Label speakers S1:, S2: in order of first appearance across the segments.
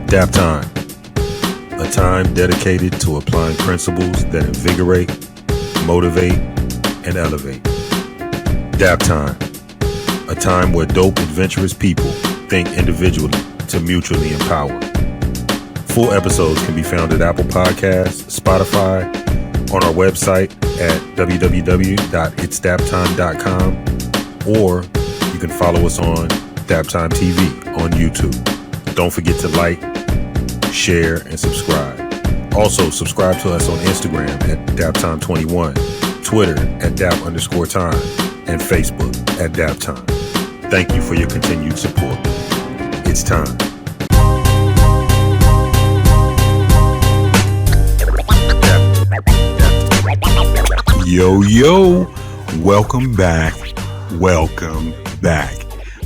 S1: Daptime, a time dedicated to applying principles that invigorate, motivate, and elevate. Daptime, a time where dope, adventurous people think individually to mutually empower. Full episodes can be found at Apple Podcasts, Spotify, on our website at www.itsdaptime.com, or you can follow us on Daptime TV on YouTube. Don't forget to like, share, and subscribe. Also, subscribe to us on Instagram at Daptime21, Twitter at Dap_time, and Facebook at Daptime. Thank you for your continued support. It's time.
S2: Yo, welcome back. Welcome back.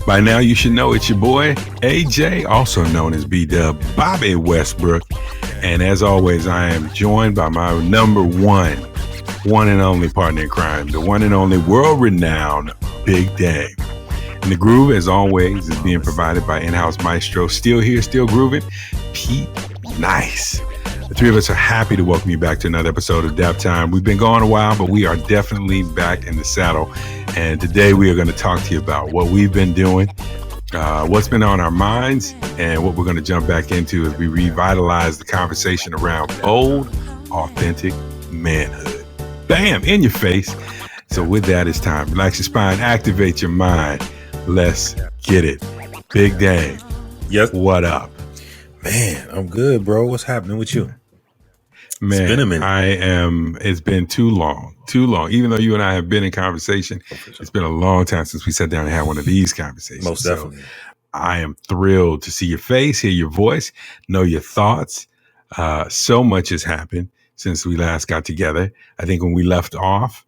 S2: By now, you should know it's your boy, AJ, also known as B.A.M, Bobby Westbrook. And as always, I am joined by my number one and only partner in crime, the one and only world-renowned Big Dame. And the groove, as always, is being provided by in-house maestro, still here, still grooving, Pete Nice. The three of us are happy to welcome you back to another episode of Daptime. We've been gone a while, but we are definitely back in the saddle. And today we are going to talk to you about what we've been doing, what's been on our minds, and what we're going to jump back into as we revitalize the conversation around bold, authentic manhood. Bam, in your face. So with that, it's time. Relax your spine, activate your mind. Let's get it. Big Dame.
S1: Yes.
S2: What up?
S1: Man, I'm good, bro. What's happening with you?
S2: Man,
S1: it's been a minute.
S2: It's been too long. Even though you and I have been in conversation, it's been a long time since we sat down and had one of these conversations.
S1: Most definitely.
S2: So I am thrilled to see your face, hear your voice, know your thoughts. So much has happened since we last got together. I think when we left off,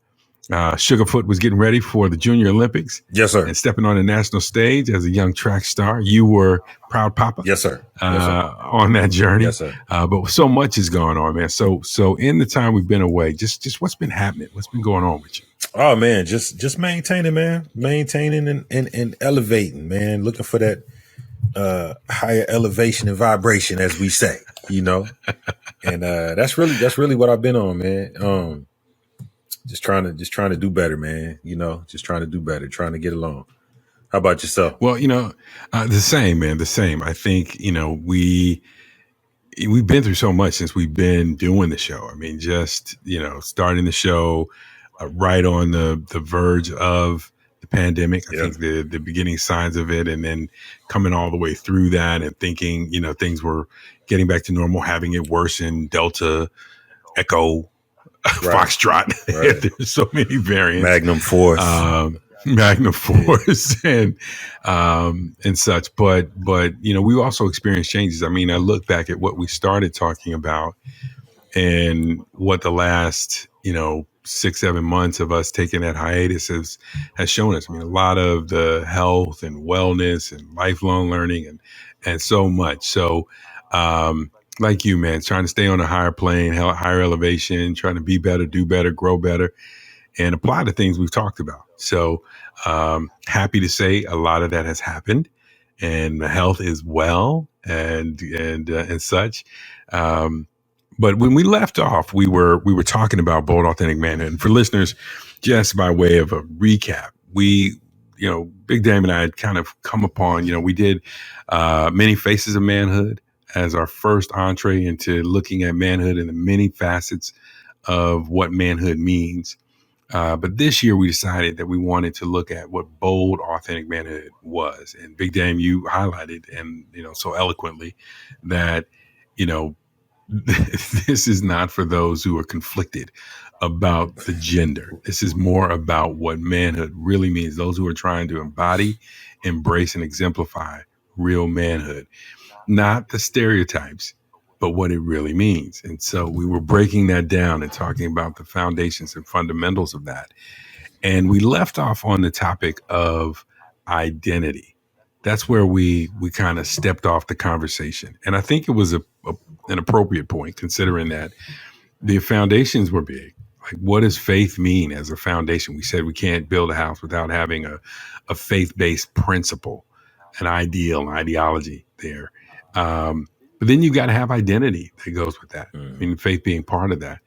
S2: Sugarfoot was getting ready for the Junior Olympics.
S1: Yes, sir.
S2: And stepping on the national stage as a young track star. You were proud papa.
S1: Yes, sir.
S2: On that journey.
S1: Yes, sir.
S2: But so much is going on, man. So in the time we've been away, just what's been happening? What's been going on with you?
S1: Oh, man, just maintaining, man. Maintaining and elevating, man. Looking for that higher elevation and vibration, as we say, you know. And that's really what I've been on, man. Just trying to do better, man. You know, just trying to do better, trying to get along. How about yourself?
S2: Well, the same, man. The same. I think, we've been through so much since we've been doing the show. I mean, just, starting the show right on the verge of the pandemic. I think the beginning signs of it, and then coming all the way through that and thinking, things were getting back to normal, having it worse in Delta, Echo, right. Foxtrot. Right. There's so many variants.
S1: Magnum Force.
S2: and such. But we also experienced changes. I mean, I look back at what we started talking about and what the last, 6-7 months of us taking that hiatus has shown us. I mean, a lot of the health and wellness and lifelong learning and so much. So, like you, man, trying to stay on a higher plane, higher elevation, trying to be better, do better, grow better, and apply the things we've talked about. So happy to say a lot of that has happened, and the health is well and such. But when we left off, we were talking about bold, authentic manhood. And for listeners, just by way of a recap, we, Big Dame and I had kind of come upon, we did Many Faces of Manhood as our first entree into looking at manhood and the many facets of what manhood means. But this year we decided that we wanted to look at what bold, authentic manhood was. And Big Dame, you highlighted and, so eloquently that, this is not for those who are conflicted about the gender. This is more about what manhood really means. Those who are trying to embody, embrace, and exemplify real manhood. Not the stereotypes, but what it really means. And so we were breaking that down and talking about the foundations and fundamentals of that. And we left off on the topic of identity. That's where we kind of stepped off the conversation. And I think it was an appropriate point, considering that the foundations were big. Like, what does faith mean as a foundation? We said we can't build a house without having a faith-based principle, an ideal, an ideology there. But But then you got to have identity that goes with that. I mean, faith being part of that.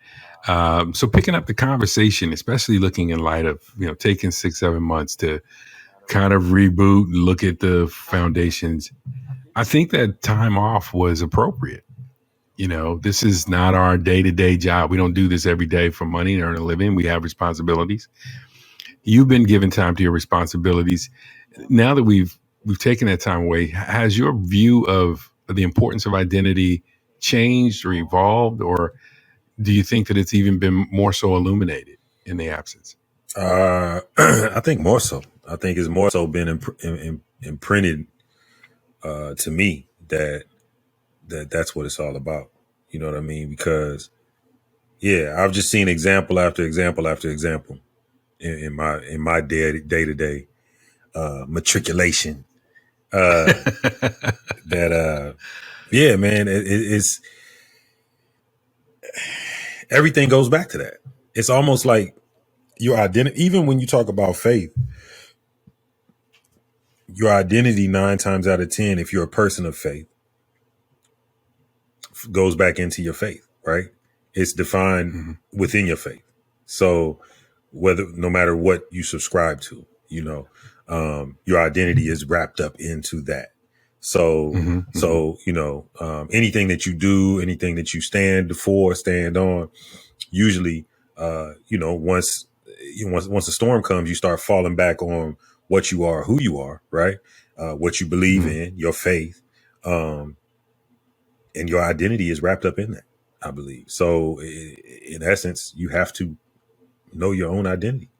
S2: So picking up the conversation, especially looking in light of, taking 6-7 months to kind of reboot and look at the foundations, I think that time off was appropriate. This is not our day-to-day job. We don't do this every day for money and earn a living. We have responsibilities. You've been given time to your responsibilities. Now that we've taken that time away, has your view of the importance of identity changed or evolved, or do you think that it's even been more so illuminated in the absence?
S1: I think more so. I think it's more so been imprinted to me that's what it's all about. You know what I mean? Because I've just seen example after example after example in my day to day matriculation. Man, it's everything goes back to that. It's almost like your identity. Even when you talk about faith, your identity 9 times out of 10, if you're a person of faith, goes back into your faith, right? It's defined within your faith. So no matter what you subscribe to, your identity is wrapped up into that. So, anything that you do, anything that you stand for, stand on, usually, once the storm comes, you start falling back on what you are, who you are, right? What you believe in, your faith, and your identity is wrapped up in that, I believe. So in essence, you have to know your own identity.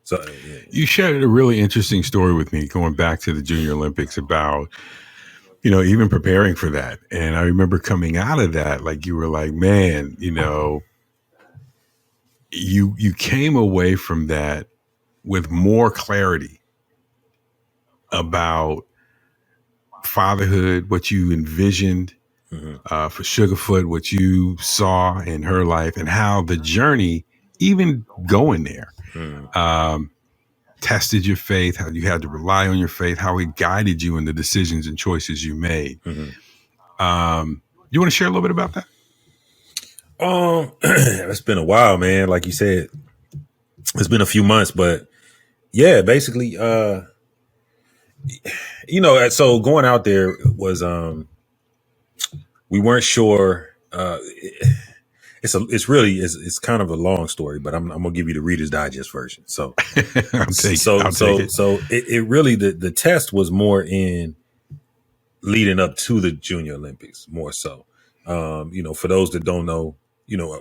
S1: So
S2: you shared a really interesting story with me going back to the Junior Olympics about, even preparing for that. And I remember coming out of that, like you were like, man, you came away from that with more clarity about fatherhood, what you envisioned for Sugarfoot, what you saw in her life, and how the journey, even going there, tested your faith, how you had to rely on your faith, how it guided you in the decisions and choices you made. You want to share a little bit about that?
S1: It's been a while, man. Like you said, it's been a few months, but yeah, basically, so going out there was, we weren't sure. It's kind of a long story, but I'm gonna give you the Reader's Digest version. So,
S2: I'll take it.
S1: So it really the test was more in leading up to the Junior Olympics, more so. For those that don't know,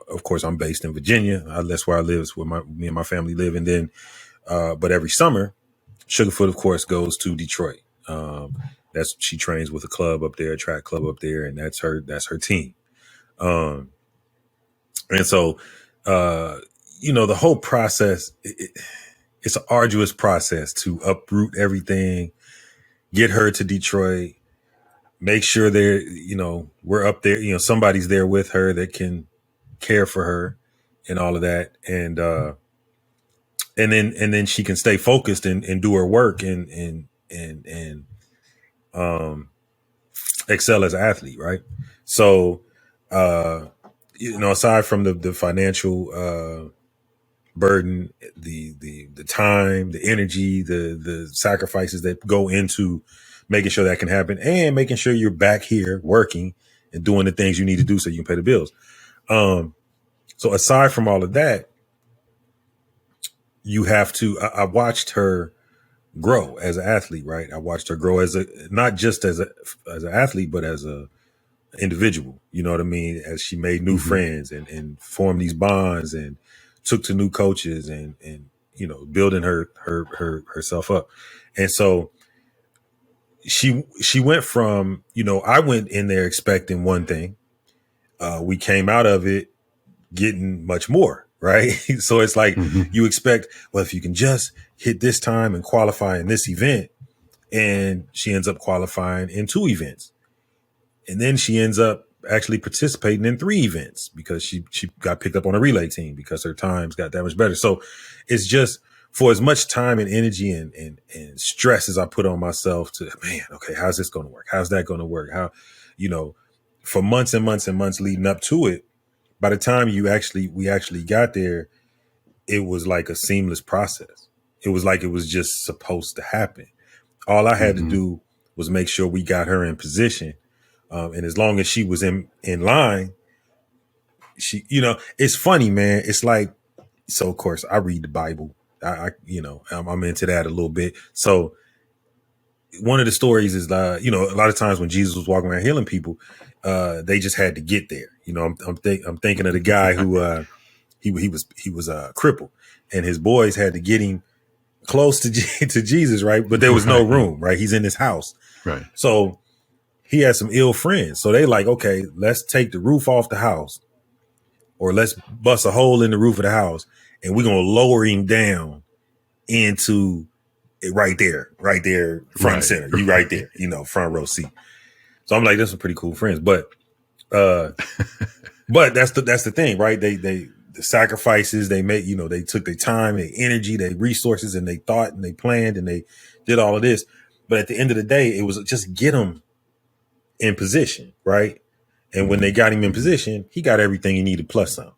S1: of course, I'm based in Virginia. That's where I live. It's where me and my family live. And then, but every summer, Sugarfoot, of course, goes to Detroit. She trains with a club up there, a track club up there, and that's her team. And so, the whole process, it's an arduous process to uproot everything, get her to Detroit, make sure we're up there, somebody's there with her that can care for her and all of that. And then she can stay focused and do her work and excel as an athlete. Right. So, aside from the financial, burden, the time, the energy, the sacrifices that go into making sure that can happen and making sure you're back here working and doing the things you need to do so you can pay the bills. So aside from all of that, you have to, I watched her grow as an athlete, right? I watched her grow not just as an athlete, but as a individual, you know what I mean? As she made new friends and formed these bonds and took to new coaches and building herself up. And so she went from, I went in there expecting one thing. We came out of it getting much more, right? So it's like you expect, well, if you can just hit this time and qualify in this event, and she ends up qualifying in 2 events. And then she ends up actually participating in 3 events because she got picked up on a relay team because her times got that much better. So it's just for as much time and energy and stress as I put on myself to, man, okay, how's this going to work? How's that going to work? How, for months and months and months leading up to it, by the time we actually got there, it was like a seamless process. It was like it was just supposed to happen. All I had to do was make sure we got her in position. And as long as she was in line, she, it's funny, man. It's like, so of course I read the Bible. I'm into that a little bit. So one of the stories is, a lot of times when Jesus was walking around healing people, they just had to get there. I'm thinking of the guy who, he was crippled, and his boys had to get him close to to Jesus, right? But there was no room, right? He's in his house,
S2: right.
S1: So he had some ill friends. So they like, okay, let's take the roof off the house, or let's bust a hole in the roof of the house, and we're gonna lower him down into it right there, front and center. You right there, front row seat. So I'm like, that's some pretty cool friends, but that's the thing, right? They the sacrifices they made, they took their time, their energy, their resources, and they thought and they planned and they did all of this. But at the end of the day, it was just get them in position, right? And when they got him in position, he got everything he needed plus some.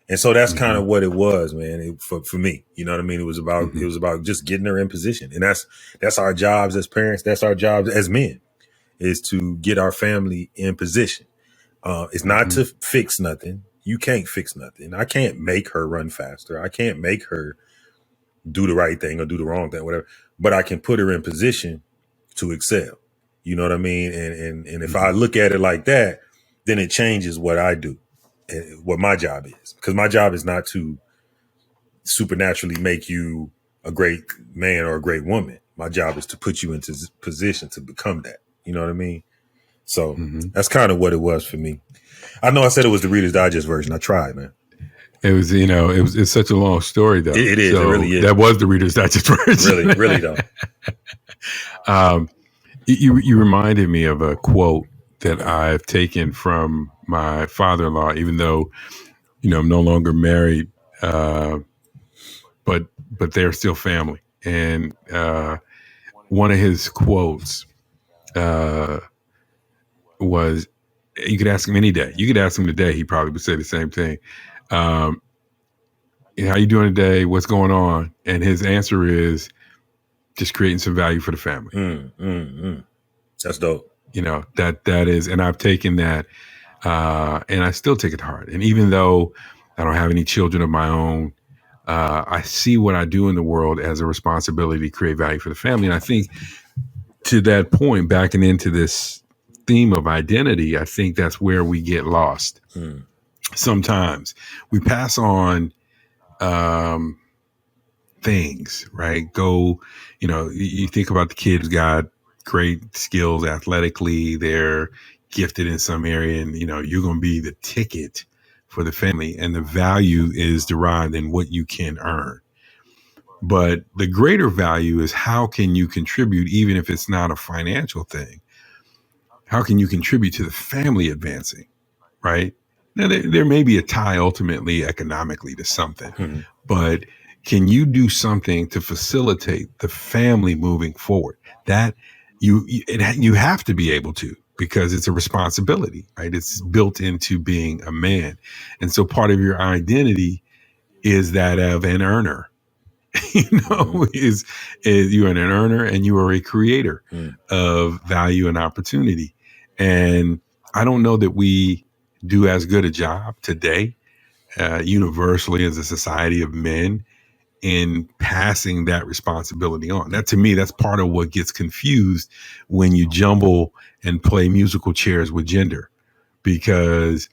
S1: And so that's kind of what it was, man. For me, you know what I mean? It was about just getting her in position, and that's our jobs as parents. That's our jobs as men, is to get our family in position. It's not to fix nothing. You can't fix nothing. I can't make her run faster. I can't make her do the right thing or do the wrong thing, whatever. But I can put her in position to excel. You know what I mean? And if I look at it like that, then it changes what I do, what my job is. Because my job is not to supernaturally make you a great man or a great woman. My job is to put you into position to become that. You know what I mean? So that's kind of what it was for me. I know I said it was the Reader's Digest version. I tried, man.
S2: It was, it's such a long story, though.
S1: It is. So it really is.
S2: That was the Reader's Digest version.
S1: Really, though.
S2: You reminded me of a quote that I've taken from my father-in-law, even though, I'm no longer married, but they're still family. And one of his quotes was, you could ask him any day. You could ask him today. He probably would say the same thing. How you doing today? What's going on? And his answer is just creating some value for the family.
S1: That's dope.
S2: That is, and I've taken that, and I still take it to heart. And even though I don't have any children of my own, I see what I do in the world as a responsibility to create value for the family. And I think to that point, backing into this theme of identity, I think that's where we get lost. Sometimes we pass on things, right? You think about the kid who's got great skills athletically, they're gifted in some area, and you're going to be the ticket for the family, and the value is derived in what you can earn. But the greater value is, how can you contribute, even if it's not a financial thing? How can you contribute to the family advancing, right? Now, there may be a tie ultimately economically to something, but can you do something to facilitate the family moving forward? That you have to be able to, because it's a responsibility, right? It's built into being a man. And so part of your identity is that of an earner. Is you're an earner, and you are a creator of value and opportunity. And I don't know that we do as good a job today, universally as a society of men, in passing that responsibility on. That, to me, that's part of what gets confused when you jumble and play musical chairs with gender, because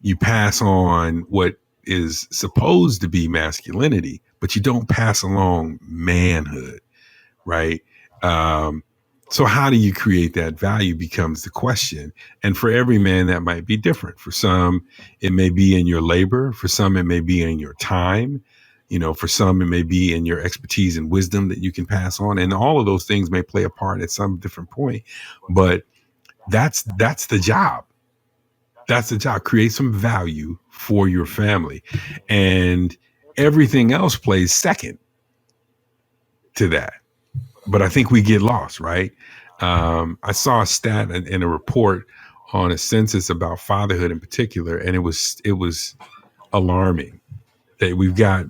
S2: you pass on what is supposed to be masculinity, but you don't pass along manhood, right? So how do you create that value becomes the question. And for every man, that might be different. For some, it may be in your labor. For some, it may be in your time. For some, it may be in your expertise and wisdom that you can pass on. And all of those things may play a part at some different point. But that's the job. That's the job. Create some value for your family. And everything else plays second to that. But I think we get lost, right? I saw a stat in a report on a census about fatherhood in particular, and it was alarming that we've got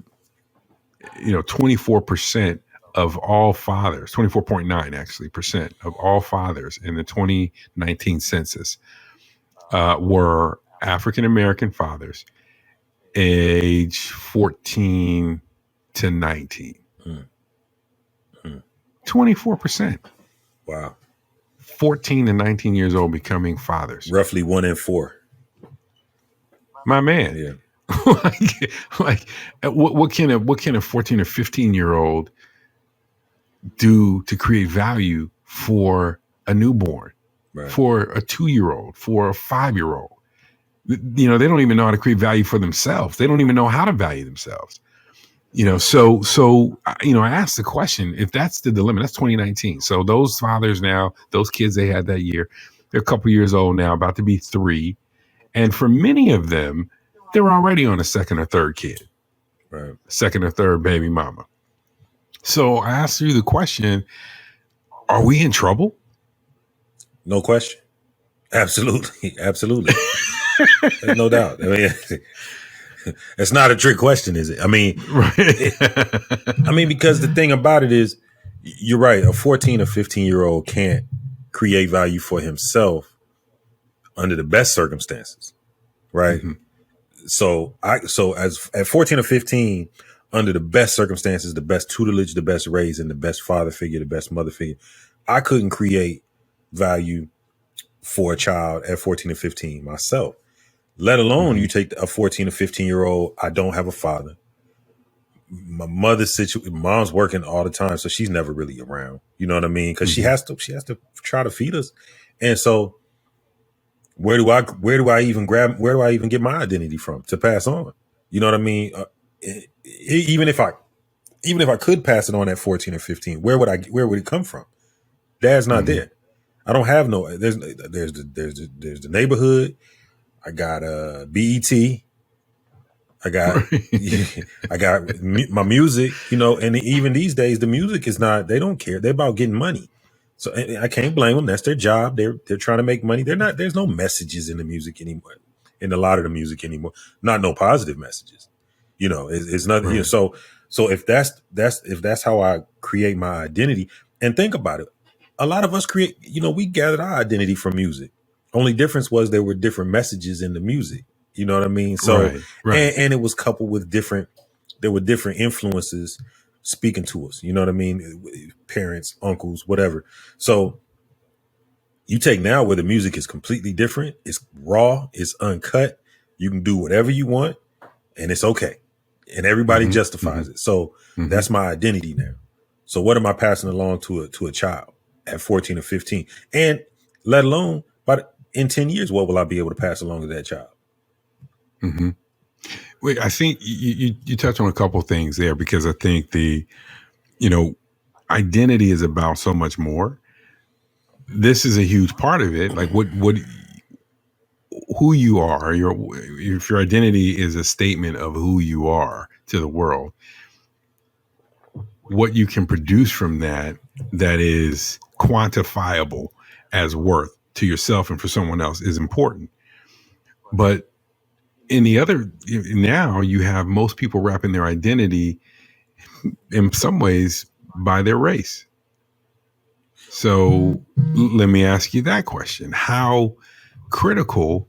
S2: 24% of all fathers, 24.9 actually percent of all fathers in the 2019 census were African American fathers, age 14 to 19. 24%.
S1: Wow.
S2: 14 to 19 years old becoming fathers.
S1: Roughly 1 in 4.
S2: My man.
S1: Yeah.
S2: What can a 14 or 15-year-old do to create value for a newborn,
S1: Right.
S2: for a 2-year-old, for a 5-year-old? They don't even know how to create value for themselves. They don't even know how to value themselves. So I asked the question, if that's the dilemma, that's 2019. So those fathers now, those kids they had that year, they're a couple years old now, about to be 3. And for many of them, they're already on a second or third kid,
S1: Right.
S2: second or third baby mama. So I asked you the question, are we in trouble?
S1: No question. Absolutely. Absolutely. There's no doubt. I mean, it's not a trick question, is it? I mean,
S2: Right.
S1: Because the thing about it is, you're right. A 14 or 15-year-old can't create value for himself under the best circumstances. Right.
S2: Mm-hmm.
S1: So as at 14 or 15, under the best circumstances, the best tutelage, the best raising, the best father figure, the best mother figure, I couldn't create value for a child at 14 or 15 myself, let alone
S2: Mm-hmm.
S1: you take a 14 or 15-year-old. I don't have a father. My mom's working all the time, so she's never really around. You know what I mean? Because
S2: Mm-hmm.
S1: she has to try to feed us. And so where do I even get my identity from to pass on? You know what I mean? Even if I could pass it on at 14 or 15, where would it come from? Dad's not
S2: Mm-hmm.
S1: there. I don't have no. There's the neighborhood. I got BET. I got my music. And even these days, the music is not. They don't care. They're about getting money. So I can't blame them. That's their job. They're trying to make money. They're not. There's no messages in the music anymore. In a lot of the music anymore, not no positive messages. It's not.
S2: Right.
S1: So if that's how I create my identity, and think about it, a lot of us create. We gathered our identity from music. Only difference was there were different messages in the music. You know what I mean? So
S2: Right.
S1: and it was coupled with there were different influences speaking to us. You know what I mean? Parents, uncles, whatever. So you take now where the music is completely different. It's raw. It's uncut. You can do whatever you want, and it's okay. And everybody
S2: Mm-hmm.
S1: justifies it. So that's my identity now. So what am I passing along to a child at 14 or 15? And let alone, but in 10 years, what will I be able to pass along to that child?
S2: Mm-hmm. Wait, I think you touch on a couple things there, because I think the identity is about so much more. This is a huge part of it. Like who you are, if your identity is a statement of who you are to the world, what you can produce from that is quantifiable as worth to yourself and for someone else is important. But now you have most people wrapping their identity in some ways by their race. So let me ask you that question. How critical,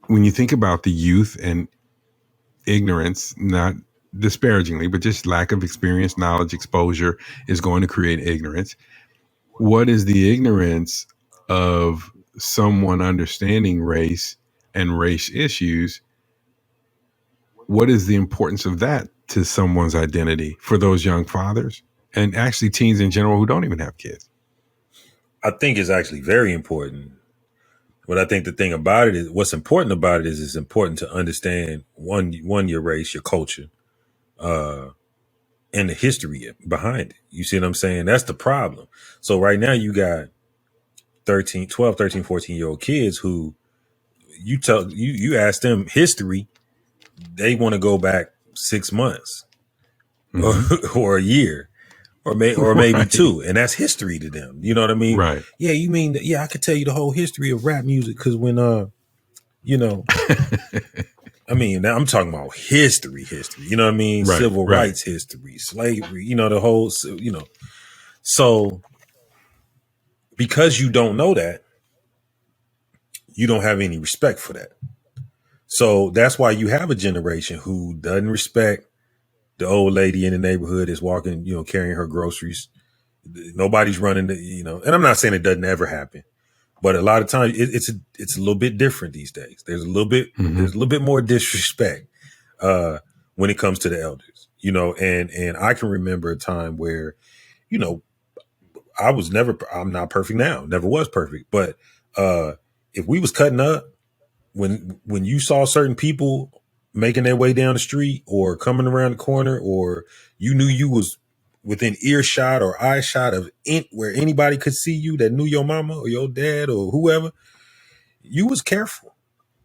S2: when you think about the youth and ignorance, not disparagingly, but just lack of experience, knowledge, exposure is going to create ignorance. What is the ignorance of someone understanding race and race issues? What is the importance of that to someone's identity for those young fathers and actually teens in general who don't even have kids?
S1: I think it's actually very important. But I think the thing about it is, what's important about it is it's important to understand one your race, your culture, and the history behind it. You see what I'm saying? That's the problem. So right now you got 12, 13, 14-year-old kids who you ask them history, they want to go back 6 months
S2: Mm-hmm.
S1: or a year. or maybe
S2: Right.
S1: two, and that's history to them. You know what I mean?
S2: Right.
S1: Yeah, you mean I could tell you the whole history of rap music because when you know, I mean, now I'm talking about history. You know what I mean?
S2: Right.
S1: Civil
S2: Right.
S1: rights history, slavery. You know the whole. So because you don't know that, you don't have any respect for that. So that's why you have a generation who doesn't respect the old lady in the neighborhood is walking, carrying her groceries. Nobody's running and I'm not saying it doesn't ever happen, but a lot of times it's a little bit different these days. There's a little bit more disrespect when it comes to the elders, and I can remember a time where, you know, I'm not perfect now, never was perfect, but if we was cutting up, when you saw certain people making their way down the street or coming around the corner, or you knew you was within earshot or eye shot of where anybody could see you that knew your mama or your dad or whoever, you was careful.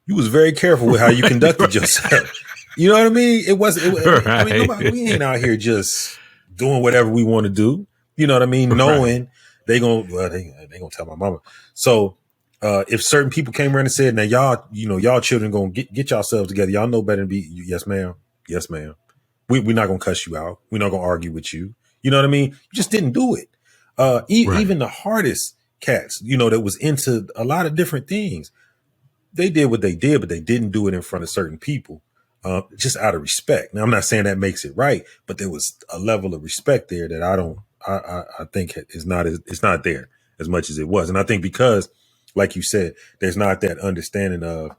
S1: You was very careful with how you conducted yourself. You know what I mean? I mean, nobody, we ain't out here just doing whatever we want to do. You know what I mean? Knowing they gonna tell my mama. So if certain people came around and said, now y'all children gonna get yourselves together. Y'all know better than be, yes, ma'am. Yes, ma'am. We're not gonna cuss you out. We're not gonna argue with you. You know what I mean? You just didn't do it. Even the hardest cats, that was into a lot of different things, they did what they did, but they didn't do it in front of certain people, just out of respect. Now, I'm not saying that makes it right, but there was a level of respect there that I think it's not there as much as it was. And I think because, like you said, there's not that understanding of,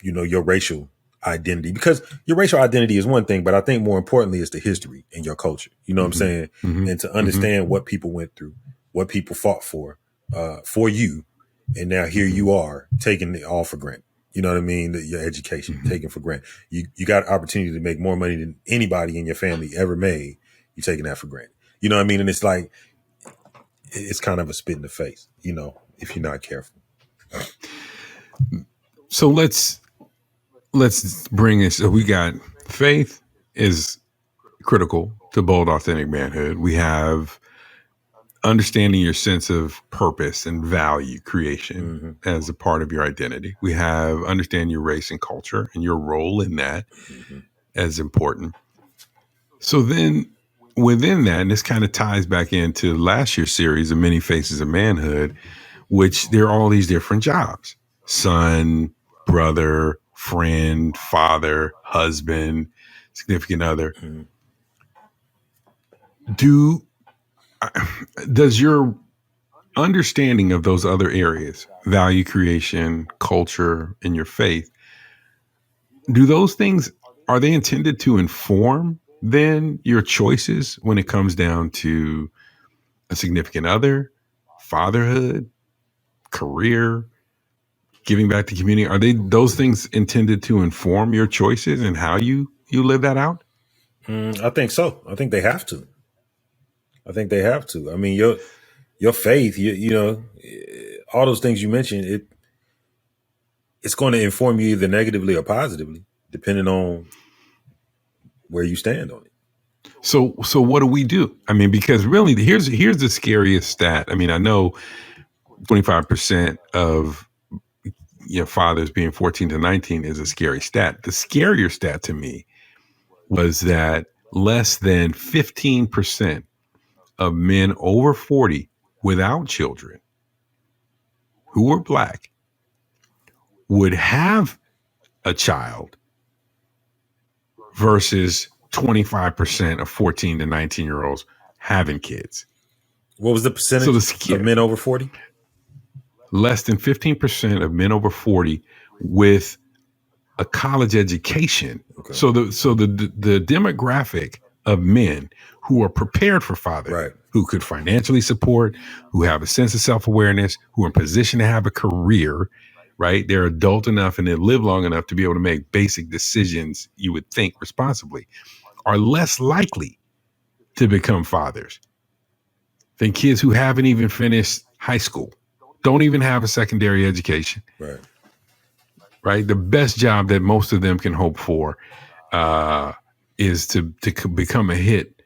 S1: your racial identity, because your racial identity is one thing, but I think more importantly is the history and your culture. You know what I'm saying? And to understand what people went through, what people fought for you. And now here you are taking it all for granted. You know what I mean? Your education taken for granted. You got opportunity to make more money than anybody in your family ever made. You're taking that for granted. You know what I mean? And it's like, it's kind of a spit in the face, if you're not careful.
S2: So let's bring this. So we got faith is critical to bold, authentic manhood. We have understanding your sense of purpose and value creation as a part of your identity. We have understanding your race and culture and your role in that as important. So then within that, and this kind of ties back into last year's series of Many Faces of Manhood, which there are all these different jobs: son, brother, friend, father, husband, significant other. Does your understanding of those other areas, value creation, culture, and your faith, do those things, are they intended to inform then your choices when it comes down to a significant other, fatherhood, career, giving back to community? Are those things intended to inform your choices and how you live that out?
S1: I think so. I think they have to. I mean, your faith, all those things you mentioned, it's going to inform you either negatively or positively, depending on where you stand on it.
S2: So what do we do? I mean, because really, here's the scariest stat. I mean, I know 25% of fathers being 14 to 19 is a scary stat. The scarier stat to me was that less than 15% of men over 40 without children who were Black would have a child versus 25% of 14 to 19-year-olds having kids.
S1: What was the percentage of men over 40?
S2: Less than 15% of men over 40 with a college education. Okay. So the demographic of men who are prepared for fatherhood, who could financially support, who have a sense of self-awareness, who are in position to have a career, right? They're adult enough and they live long enough to be able to make basic decisions, you would think, responsibly, are less likely to become fathers than kids who haven't even finished high school, don't even have a secondary education. Right. The best job that most of them can hope for is to become a hit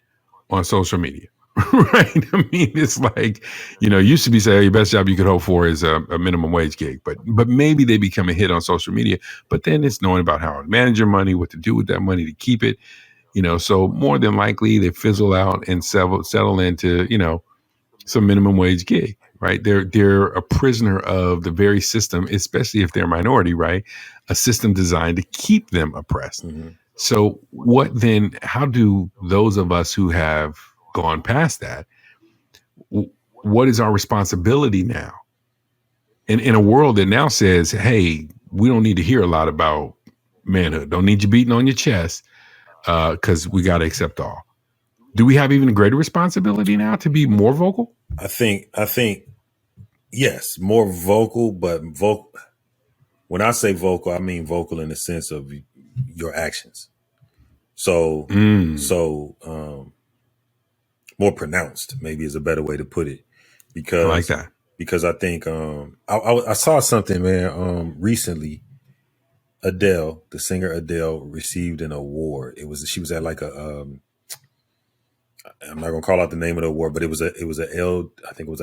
S2: on social media. Right. I mean, it's like, used to be say, your best job you could hope for is a minimum wage gig, but maybe they become a hit on social media. But then it's knowing about how to manage your money, what to do with that money to keep it. So more than likely they fizzle out and settle into, some minimum wage gig, right? They're a prisoner of the very system, especially if they're a minority, right? A system designed to keep them oppressed.
S1: Mm-hmm.
S2: So how do those of us who have gone past that, what is our responsibility now? In a world that now says, hey, we don't need to hear a lot about manhood. Don't need you beating on your chest because we got to accept all. Do we have even a greater responsibility now to be more vocal?
S1: I think yes, more vocal, but vocal. When I say vocal, I mean vocal in the sense of your actions. So more pronounced maybe is a better way to put it,
S2: I like
S1: because
S2: that.
S1: I think I saw something, man, recently. Adele, the singer Adele, received an award. She was at like I'm not gonna call out the name of the award, but I think it was an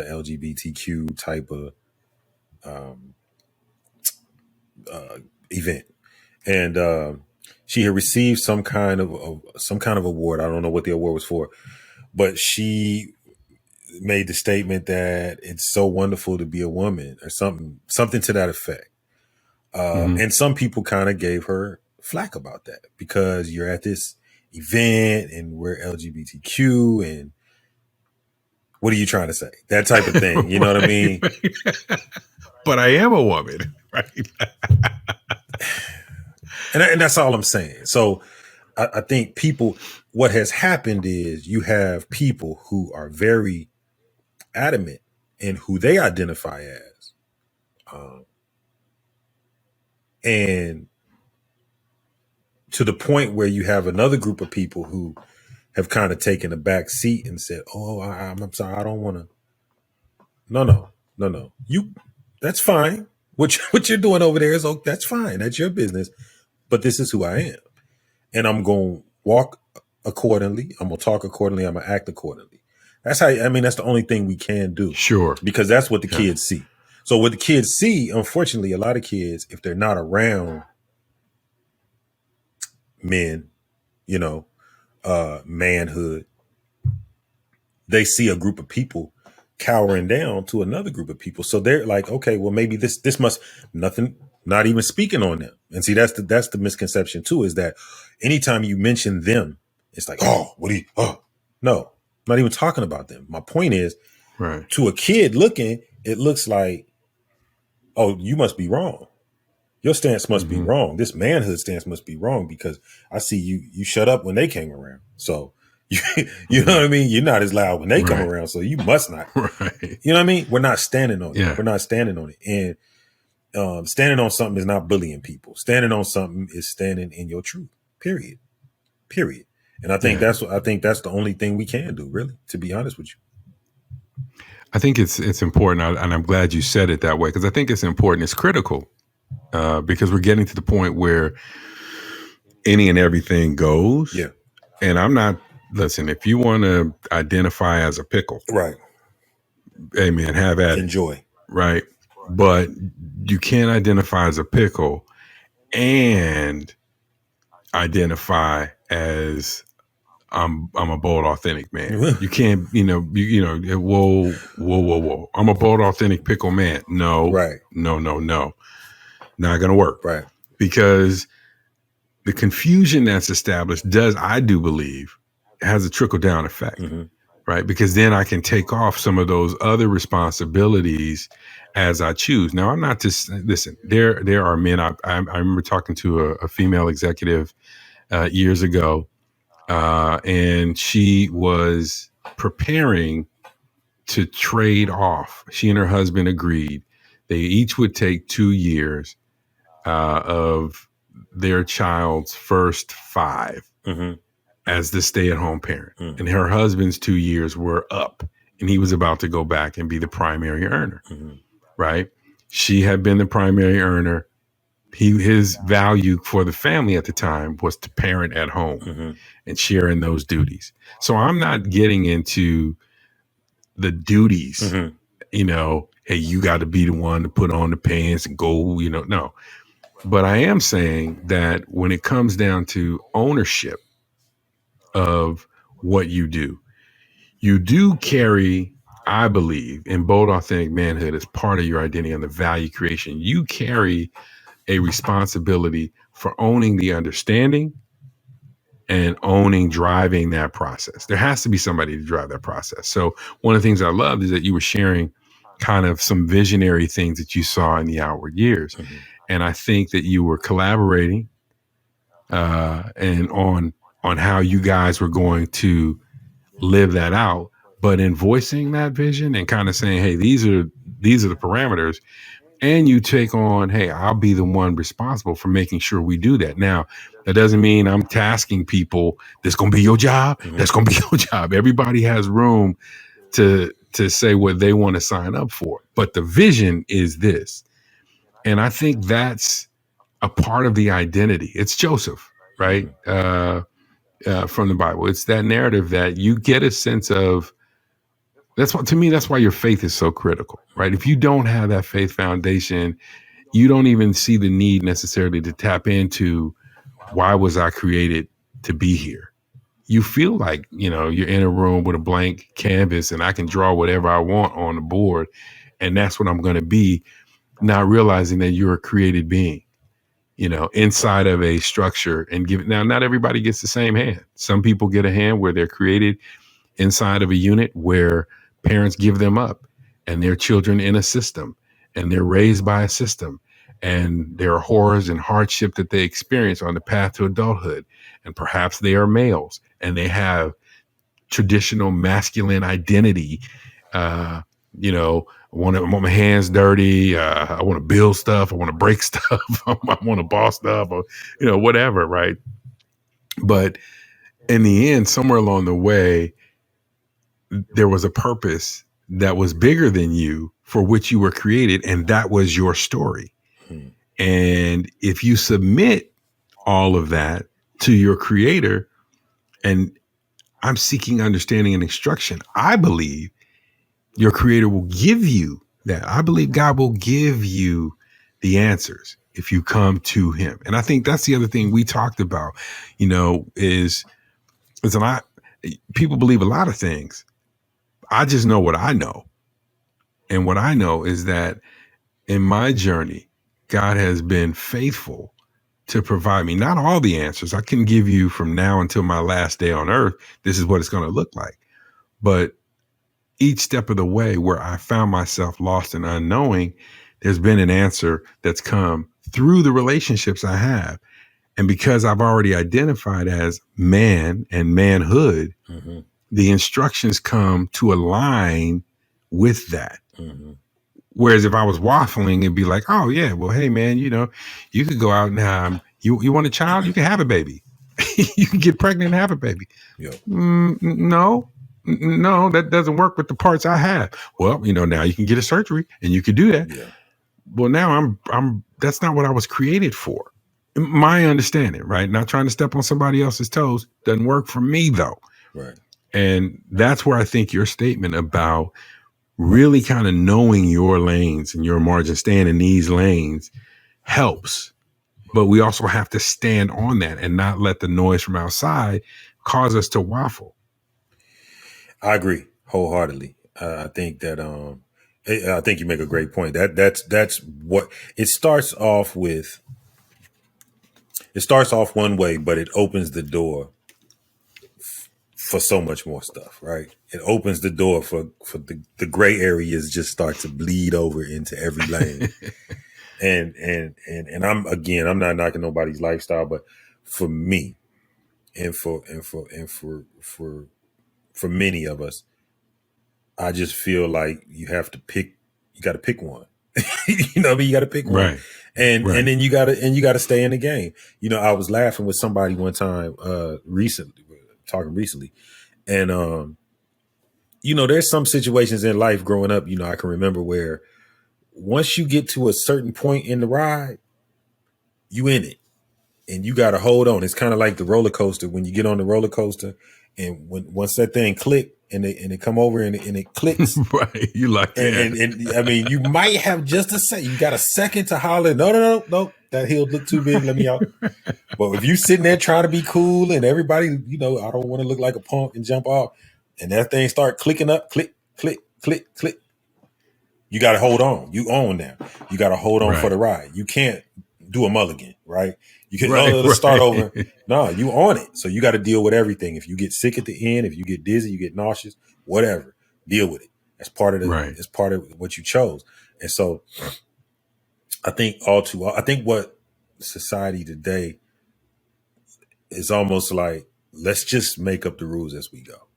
S1: LGBTQ type of event, and she had received some kind of award. I don't know what the award was for, but she made the statement that it's so wonderful to be a woman, or something to that effect. And some people kind of gave her flack about that, because you're at this event and we're LGBTQ, and what are you trying to say? That type of thing. You know what I mean?
S2: But I am a woman, right?
S1: And that's all I'm saying. So I think what has happened is you have people who are very adamant in who they identify as. And to the point where you have another group of people who have kind of taken a back seat and said, "Oh, I'm sorry, I don't want to." No. That's fine. What you're doing over there that's fine. That's your business. But this is who I am, and I'm going to walk accordingly. I'm going to talk accordingly. I'm going to act accordingly. That's the only thing we can do.
S2: Sure.
S1: Because that's what the kids see. So what the kids see, unfortunately, a lot of kids, if they're not around men, manhood, they see a group of people cowering down to another group of people. So they're like, okay, well, maybe this must nothing, not even speaking on them. And see, that's the misconception too, is that anytime you mention them, it's like, no, I'm not even talking about them. My point is,
S2: right,
S1: to a kid looking, it looks like, oh, you must be wrong. Your stance must be wrong. This manhood stance must be wrong, because I see you shut up when they came around. So you know what I mean? You're not as loud when they come around, so you must not.
S2: Right.
S1: You know what I mean? We're not standing on it.
S2: Yeah.
S1: We're not standing on it. And standing on something is not bullying people. Standing on something is standing in your truth. Period. And I think that's the only thing we can do, really, to be honest with you.
S2: I think it's important, and I'm glad you said it that way, because I think it's important. It's critical, because we're getting to the point where any and everything goes.
S1: Yeah.
S2: And I'm not. Listen, if you want to identify as a pickle,
S1: right?
S2: Hey, man, have at it.
S1: Enjoy.
S2: Right. But you can't identify as a pickle and identify as I'm a bold, authentic man. You can't, whoa. I'm a bold, authentic pickle man. No,
S1: right.
S2: No. Not going to work.
S1: Right.
S2: Because the confusion that's established I do believe, has a trickle down effect, right? Because then I can take off some of those other responsibilities as I choose. Now, I'm not just, listen, there are men. I remember talking to a female executive years ago, and she was preparing to trade off. She and her husband agreed. They each would take 2 years of their child's first 5 as the stay-at-home parent. And her husband's 2 years were up, and he was about to go back and be the primary earner, right? She had been the primary earner his value for the family at the time was to parent at home
S1: Mm-hmm.
S2: and share in those duties. So I'm not getting into the duties,
S1: Mm-hmm.
S2: Hey, you got to be the one to put on the pants and go, no. But I am saying that when it comes down to ownership of what you do carry, I believe, in bold, authentic manhood as part of your identity and the value creation. You carry a responsibility for owning the understanding and driving that process. There has to be somebody to drive that process. So one of the things I loved is that you were sharing kind of some visionary things that you saw in the outward years.
S1: Mm-hmm.
S2: And I think that you were collaborating and on how you guys were going to live that out, but in voicing that vision and kind of saying, hey, these are the parameters, and you take on, hey, I'll be the one responsible for making sure we do that. Now, that doesn't mean I'm tasking people. That's going to be your job.
S1: Mm-hmm.
S2: That's going to be your job. Everybody has room to say what they want to sign up for. But the vision is this. And I think that's a part of the identity. It's Joseph, right? From the Bible. It's that narrative that you get a sense of. That's what, to me, that's why your faith is so critical, right? If you don't have that faith foundation, you don't even see the need necessarily to tap into why was I created to be here. You feel like, you're in a room with a blank canvas and I can draw whatever I want on the board and that's what I'm going to be, not realizing that you're a created being, inside of a structure and give it. Now, not everybody gets the same hand. Some people get a hand where they're created inside of a unit where parents give them up and their children in a system and they're raised by a system and there are horrors and hardship that they experience on the path to adulthood. And perhaps they are males and they have traditional masculine identity. I want my hands dirty. I want to build stuff. I want to break stuff. I want to boss stuff or, whatever. Right. But in the end, somewhere along the way, there was a purpose that was bigger than you for which you were created. And that was your story.
S1: Mm-hmm.
S2: And if you submit all of that to your creator, and I'm seeking understanding and instruction, I believe your creator will give you that. I believe God will give you the answers if you come to him. And I think that's the other thing we talked about, is a lot. People believe a lot of things. I just know what I know. And what I know is that in my journey, God has been faithful to provide me not all the answers. I can give you from now until my last day on earth, this is what it's going to look like. But each step of the way where I found myself lost and unknowing, there's been an answer that's come through the relationships I have. And because I've already identified as man and manhood,
S1: Mm-hmm.
S2: the instructions come to align with that.
S1: Mm-hmm.
S2: Whereas if I was waffling, it'd be like, oh yeah, well, hey man, you could go out and you want a child, you can have a baby. You can get pregnant and have a baby.
S1: Yep.
S2: No, that doesn't work with the parts I have. Well, now you can get a surgery and you can do that.
S1: Yeah.
S2: Well, now I'm that's not what I was created for. My understanding, right? Not trying to step on somebody else's toes. Doesn't work for me though.
S1: Right.
S2: And that's where I think your statement about really kind of knowing your lanes and your margin, staying in these lanes helps. But we also have to stand on that and not let the noise from outside cause us to waffle.
S1: I agree wholeheartedly. I think that I think you make a great point. That's what it starts off with. It starts off one way, but it opens the door for so much more stuff, right? It opens the door for the gray areas just start to bleed over into every lane. and I'm not knocking nobody's lifestyle, but for me and for many of us, I just feel like you got to pick one. You got to pick one.
S2: Right.
S1: And then you gotta stay in the game. I was laughing with somebody one time recently, and there's some situations in life growing up, I can remember where once you get to a certain point in the ride, you in it. And you got to hold on. It's kind of like the roller coaster. When you get on the roller coaster, and once that thing click and it come over and it clicks,
S2: Right. You like that.
S1: and I mean, you might have just a second. You got a second to holler. No. That hill look too big. Let me out. But if you sitting there trying to be cool and everybody, I don't want to look like a punk and jump off, and that thing start clicking up, click, click, click, click. You got to hold on. You own now. You got to hold on for the ride. You can't do a mulligan, right? You can let's start over. No, you on it. So you got to deal with everything. If you get sick at the end, if you get dizzy, you get nauseous, whatever, deal with it. That's part of it's part of what you chose. And so I think I think what society today is almost like, let's just make up the rules as we go.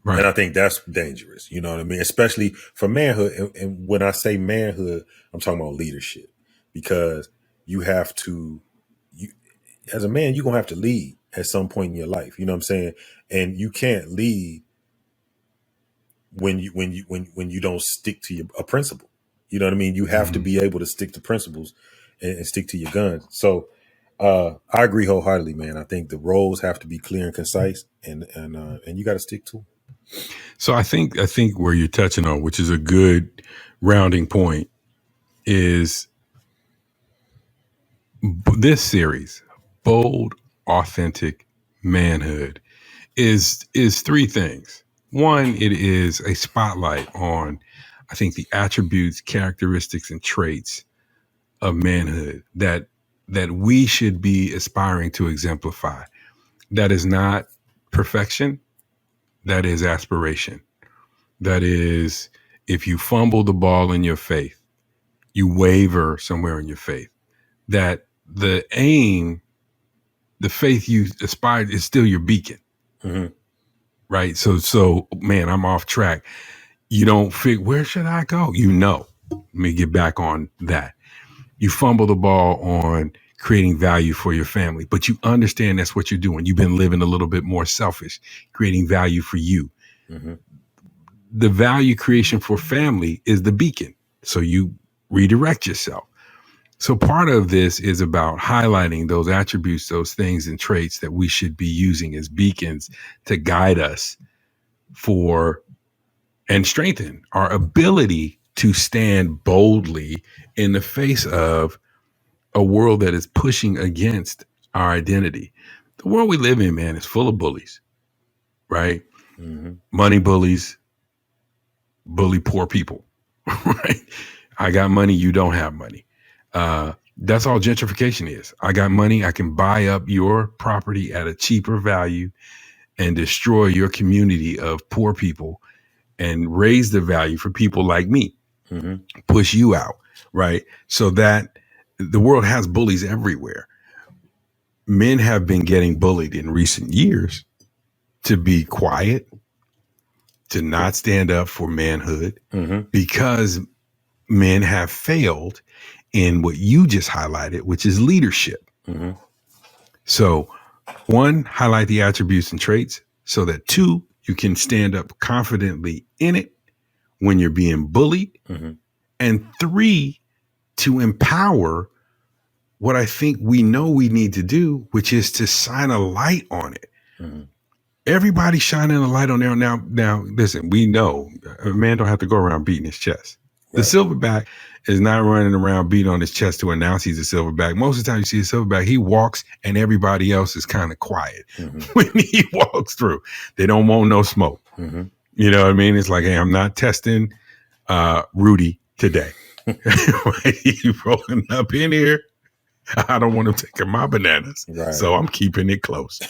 S1: Right. And I think that's dangerous. You know what I mean? Especially for manhood. And when I say manhood, I'm talking about leadership, because you have to, as a man, you're going to have to lead at some point in your life. You know what I'm saying? And you can't lead when you don't stick to a principle. You know what I mean? You have to be able to stick to principles and stick to your guns. So I agree wholeheartedly, man. I think the roles have to be clear and concise, and you got to stick to them.
S2: So I think where you're touching on, which is a good rounding point, is this series, Bold, Authentic Manhood, is three things. One, it is a spotlight on, I think, the attributes, characteristics, and traits of manhood that we should be aspiring to exemplify. That is not perfection. That is aspiration. That is, if you fumble the ball in your faith, you waver somewhere in your faith, that the aim, the faith you aspire is still your beacon. Mm-hmm. Right? So man, I'm off track. You don't figure, where should I go? Let me get back on that. You fumble the ball on creating value for your family, but you understand that's what you're doing. You've been living a little bit more selfish, creating value for you. Mm-hmm. The value creation for family is the beacon. So you redirect yourself. So part of this is about highlighting those attributes, those things and traits that we should be using as beacons to guide us for and strengthen our ability to stand boldly in the face of a world that is pushing against our identity. The world we live in, man, is full of bullies, right? Mm-hmm. Money bullies, bully poor people, right? I got money, you don't have money. That's all gentrification is. I got money, I can buy up your property at a cheaper value and destroy your community of poor people and raise the value for people like me, mm-hmm. push you out, right? So that the world has bullies everywhere. Men have been getting bullied in recent years to be quiet, to not stand up for manhood, mm-hmm. because men have failed in what you just highlighted, which is leadership. Mm-hmm. So, one, highlight the attributes and traits so that, two, you can stand up confidently in it when you're being bullied. Mm-hmm. And three, to empower what I think we know we need to do, which is to shine a light on it. Mm-hmm. Everybody's shining a light on there. Now, listen, we know a man don't have to go around beating his chest. Right. The silverback is not running around beating on his chest to announce he's a silverback. Most of the time you see a silverback, he walks and everybody else is kind of quiet. Mm-hmm. When he walks through. They don't want no smoke. Mm-hmm. You know what I mean? It's like, hey, I'm not testing Rudy today. He's rolling up in here. I don't want him taking my bananas. Right. So I'm keeping it close.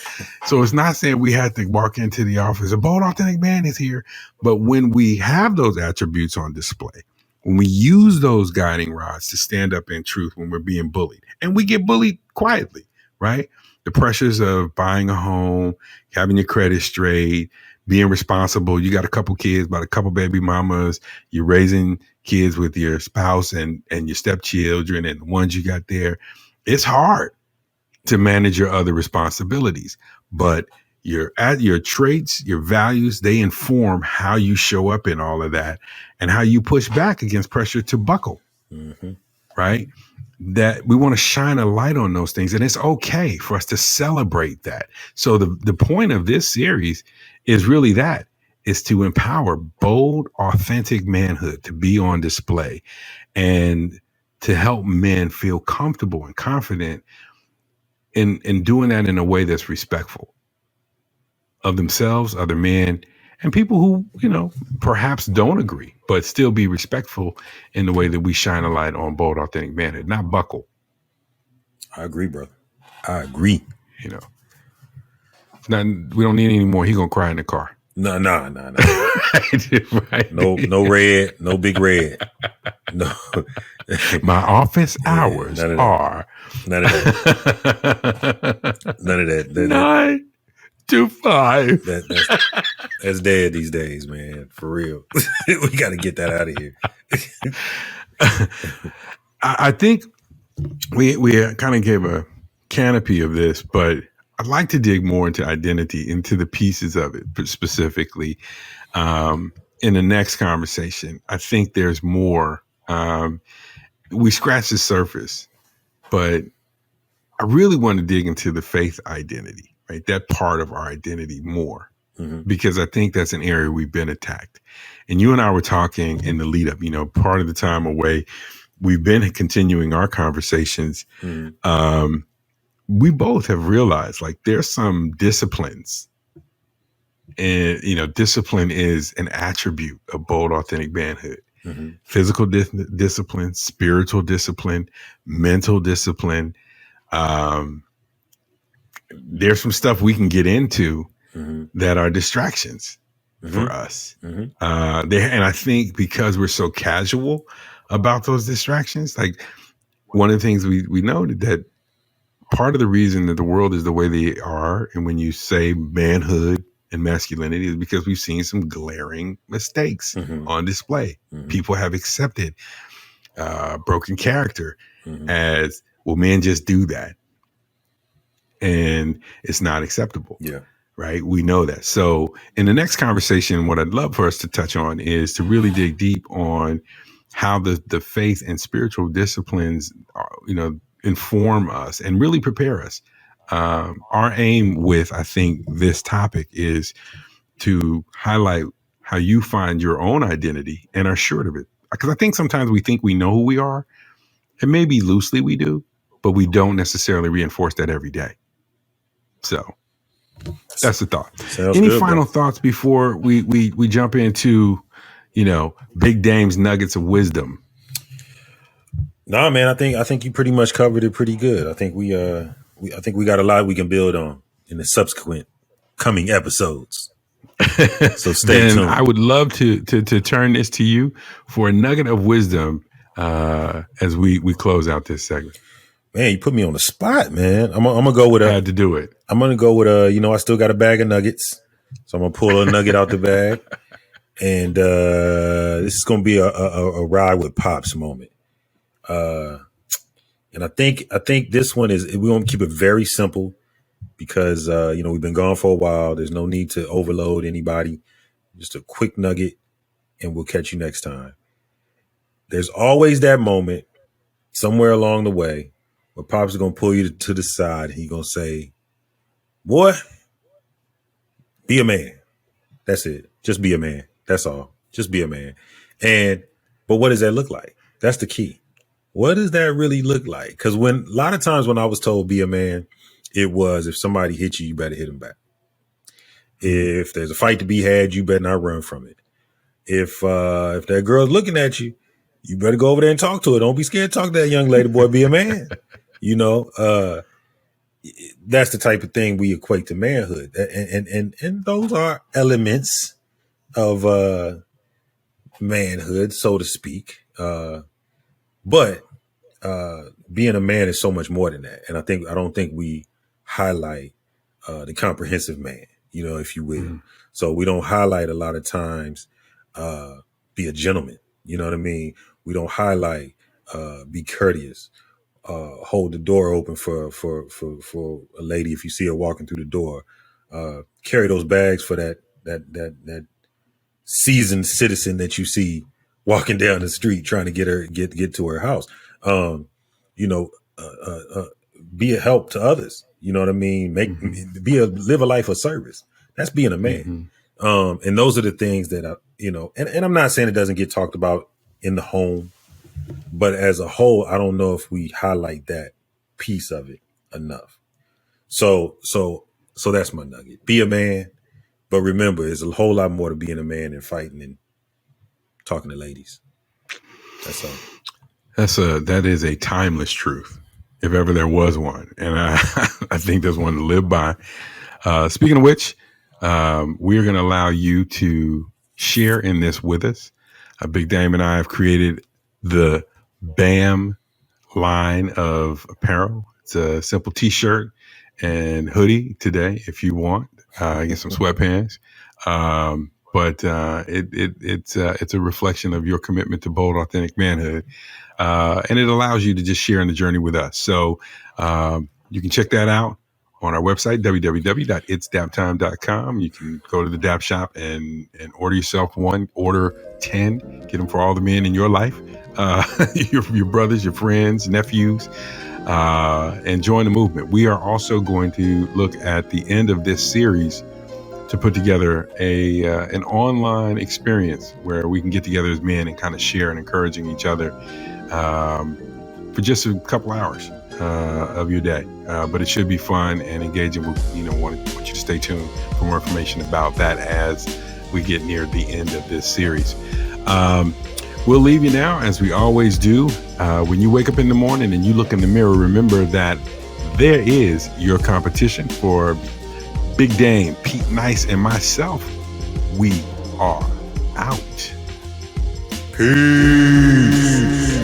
S2: So it's not saying we have to walk into the office, a bold, authentic man is here. But when we have those attributes on display, when we use those guiding rods to stand up in truth when we're being bullied, and we get bullied quietly, right? The pressures of buying a home, having your credit straight, being responsible. You got a couple kids, about a couple baby mamas. You're raising kids with your spouse and your stepchildren and the ones you got there. It's hard to manage your other responsibilities, but your traits, your values, they inform how you show up in all of that and how you push back against pressure to buckle, mm-hmm. right? that we want to shine a light on those things, and it's okay for us to celebrate that. So the point of this series is really that, is to empower bold, authentic manhood to be on display, and to help men feel comfortable and confident in doing that in a way that's respectful of themselves, other men, and people who, perhaps don't agree, but still be respectful in the way that we shine a light on bold, authentic manhood, not buckle.
S1: I agree, brother. I agree.
S2: It's not, we don't need any more. He gonna cry in the car.
S1: No.
S2: Right.
S1: No red, no big red. No.
S2: My office hours are
S1: none of that. None of that.
S2: 9 to 5.
S1: That's dead these days, man. For real. We got to get that out of here.
S2: I think we kind of gave a canopy of this, but I'd like to dig more into identity, into the pieces of it, specifically in the next conversation. I think there's more. We scratched the surface, but I really want to dig into the faith identity, right? That part of our identity more, because I think that's an area we've been attacked. And you and I were talking in the lead up, part of the time away, we've been continuing our conversations. We both have realized, like, there's some disciplines, and discipline is an attribute of bold, authentic manhood. Physical discipline, spiritual discipline, mental discipline. There's some stuff we can get into that are distractions for us. And I think because we're so casual about those distractions, like, one of the things we noted, that part of the reason that the world is the way they are, and when you say manhood and masculinity, is because we've seen some glaring mistakes on display. People have accepted broken character as, well, men just do that, and it's not acceptable.
S1: Yeah.
S2: Right. We know that. So in the next conversation, what I'd love for us to touch on is to really dig deep on how the faith and spiritual disciplines inform us and really prepare us. Our aim with, I think, this topic is to highlight how you find your own identity and are sure of it. Because I think sometimes we think we know who we are, and maybe loosely we do, but we don't necessarily reinforce that every day. So that's the thought. Any final thoughts before we jump into, Big Dame's nuggets of wisdom?
S1: Nah, man, I think you pretty much covered it pretty good. I think we got a lot we can build on in the subsequent coming episodes. So stay tuned.
S2: I would love to turn this to you for a nugget of wisdom as we close out this segment.
S1: Man, you put me on the spot, man. I'm gonna go with
S2: I had to do it.
S1: I'm gonna go with I still got a bag of nuggets, so I'm gonna pull a nugget out the bag, and this is gonna be a ride with Pops moment. And I think this one is, we want to keep it very simple because we've been gone for a while. There's no need to overload anybody. Just a quick nugget, and we'll catch you next time. There's always that moment somewhere along the way where Pops is gonna pull you to the side. He's gonna say, "Boy, be a man." That's it. Just be a man. That's all. Just be a man. But what does that look like? That's the key. What does that really look like? Because a lot of times when I was told be a man, it was, if somebody hits you, you better hit them back. If there's a fight to be had, you better not run from it. If that girl's looking at you, you better go over there and talk to her. Don't be scared to talk to that young lady. Boy, be a man. That's the type of thing we equate to manhood. And those are elements of manhood, so to speak. But being a man is so much more than that. And I don't think we highlight the comprehensive man, if you will. So we don't highlight a lot of times be a gentleman. You know what I mean? We don't highlight be courteous. Hold the door open for a lady if you see her walking through the door. Carry those bags for that seasoned citizen that you see walking down the street trying to get to her house. you know, be a help to others. You know what I mean? Live a life of service. That's being a man. And those are the things that and I'm not saying it doesn't get talked about in the home, but as a whole, I don't know if we highlight that piece of it enough. So that's my nugget. Be a man, but remember, there's a whole lot more to being a man than fighting and talking to ladies. That's all.
S2: That is a timeless truth, if ever there was one, and I I think there's one to live by. Speaking of which, we're going to allow you to share in this with us. Big Dame and I have created the B.A.M line of apparel. It's a simple T-shirt and hoodie today, if you want. Get some sweatpants. But it's a reflection of your commitment to bold, authentic manhood. And it allows you to just share in the journey with us. So you can check that out on our website, www.itsdaptime.com. You can go to the Dap shop and order yourself one, order 10, get them for all the men in your life, your brothers, your friends, nephews, and join the movement. We are also going to look at the end of this series to put together an online experience where we can get together as men and kind of share and encouraging each other for just a couple hours of your day. But it should be fun and engaging. We want you to stay tuned for more information about that as we get near the end of this series. We'll leave you now, as we always do. When you wake up in the morning and you look in the mirror, remember that there is your competition. For Big Dame, Pete Nice, and myself, we are out. Peace.